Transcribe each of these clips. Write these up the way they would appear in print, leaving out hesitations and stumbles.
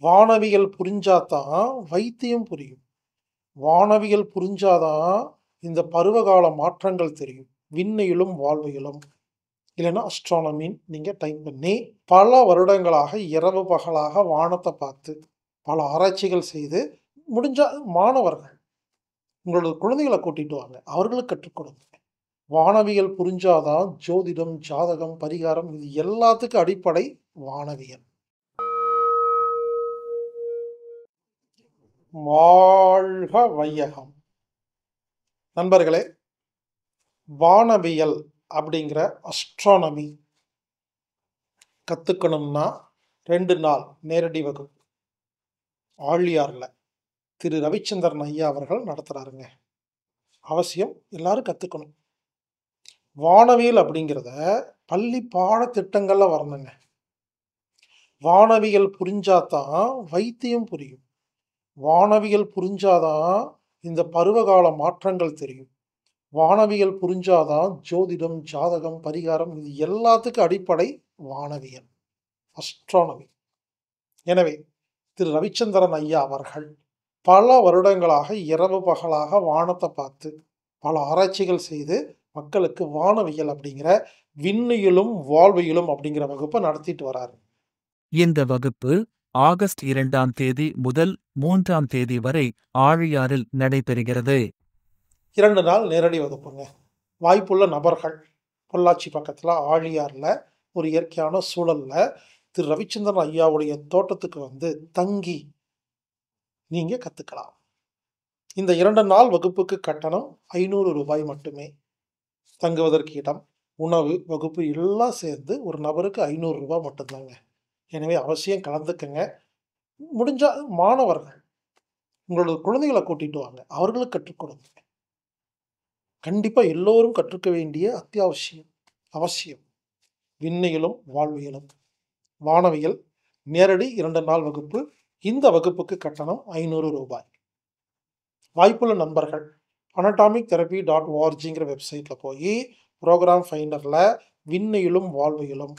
வானவியல் புரிஞ்சாதான் வைத்தியம் புரியும். வானவியல் புரிஞ்சாதான் இந்த பருவகால மாற்றங்கள் தெரியும். விண்ணியலும் வாழ்வியலும் இல்லைன்னா அஸ்ட்ரானமின்னு நீங்கள் டைப் பண்ணி பல வருடங்களாக இரவு பகலாக வானத்தை பார்த்து பல ஆராய்ச்சிகள் செய்து முடிஞ்ச மாணவர்கள் உங்களோட குழந்தைகளை கூட்டிட்டு வாங்க, அவர்களுக்கு கற்றுக் கொடுங்க. வானவியல் புரிஞ்சாதான் ஜோதிடம், ஜாதகம், பரிகாரம் இது எல்லாத்துக்கும் அடிப்படை வானவியல். வாழ்க வையகம். நண்பர்களே, வானவியல் அப்படிங்கிற அஸ்ட்ரானமி கற்றுக்கணும்னா 2 நாள் நேரடி வகுப்பு ஆழியாரில் திரு ரவிச்சந்திரன் ஐயா அவர்கள் நடத்துகிறாருங்க. அவசியம் எல்லாரும் கற்றுக்கணும். வானவியல் அப்படிங்கிறத பள்ளி பாடத்திட்டங்களில் வரணுங்க. வானவியல் புரிஞ்சாதான் வைத்தியம் புரியும். வானவியல் புரிஞ்சாதான் இந்த பருவகால மாற்றங்கள் தெரியும். வானவியல் புரிஞ்சாதான் ஜோதிடம், ஜாதகம், பரிகாரம் இது எல்லாத்துக்கும் அடிப்படை வானவியல், அஸ்ட்ரானமி. எனவே திரு ரவிச்சந்திரன் ஐயா அவர்கள் பல வருடங்களாக இரவு பகலாக வானத்தை பார்த்து பல ஆராய்ச்சிகள் செய்து மக்களுக்கு வானவியல் அப்படிங்கிற விண்ணியலும் வாழ்வியலும் அப்படிங்கிற வகுப்பை நடத்திட்டு வராரு. இந்த வகுப்பு ஆகஸ்ட் 2ஆம் தேதி முதல் 3ஆம் தேதி வரை ஆழியாறில் நடைபெறுகிறது. 2 நாள் நேரடி வகுப்புங்க. வாய்ப்புள்ள நபர்கள் பொள்ளாச்சி பக்கத்தில் ஆழியாரில் ஒரு இயற்கையான சூழலில் திரு ரவிச்சந்திரன் ஐயாவுடைய தோட்டத்துக்கு வந்து தங்கி நீங்கள் கற்றுக்கலாம். இந்த 2 நாள் வகுப்புக்கு கட்டணம் 500 ரூபாய் மட்டுமே. தங்குவதற்கு இடம், உணவு, வகுப்பு எல்லாம் சேர்ந்து ஒரு நபருக்கு 500 ரூபாய் மட்டும்தாங்க. எனவே அவசியம் கலந்துக்கங்க. முடிஞ்ச மாணவர்கள் உங்களோட குழந்தைகளை கூட்டிட்டு வாங்க, அவர்களுக்கு கற்றுக் கொடுங்க. கண்டிப்பாக எல்லோரும் கற்றுக்க வேண்டிய அத்தியாவசியம், அவசியம். விண்ணியலும் வாழ்வியலும் வானவியல் நேரடி 2 நாள் வகுப்பு. இந்த வகுப்புக்கு கட்டணம் 500 ரூபாய். வாய்ப்புள்ள நண்பர்கள் anatomic-therapy.orgங்கிற வெப்சைட்டில் போய் ப்ரோக்ராம் ஃபைண்டரில் விண்ணியலும் வாழ்வியலும்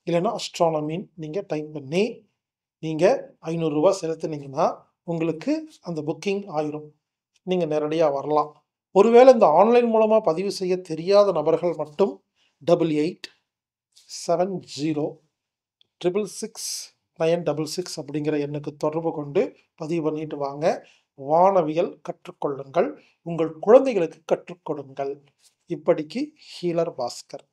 இல்லைன்னா அஸ்ட்ரானமின்னு நீங்கள் டைப் பண்ணி நீங்கள் 500 ரூபாய் செலுத்தினீங்கன்னா உங்களுக்கு அந்த புக்கிங் ஆயிரும். நீங்கள் நேரடியாக வரலாம். ஒருவேளை இந்த ஆன்லைன் மூலமாக பதிவு செய்ய தெரியாத நபர்கள் மட்டும் 8870666966 அப்படிங்கிற எண்ணுக்கு தொடர்பு கொண்டு பதிவு பண்ணிட்டு வாங்க. வானவியல் கற்றுக்கொள்ளுங்கள், உங்கள் குழந்தைகளுக்கு கற்றுக் கொடுங்கள். இப்படிக்கு ஹீலர் பாஸ்கர்.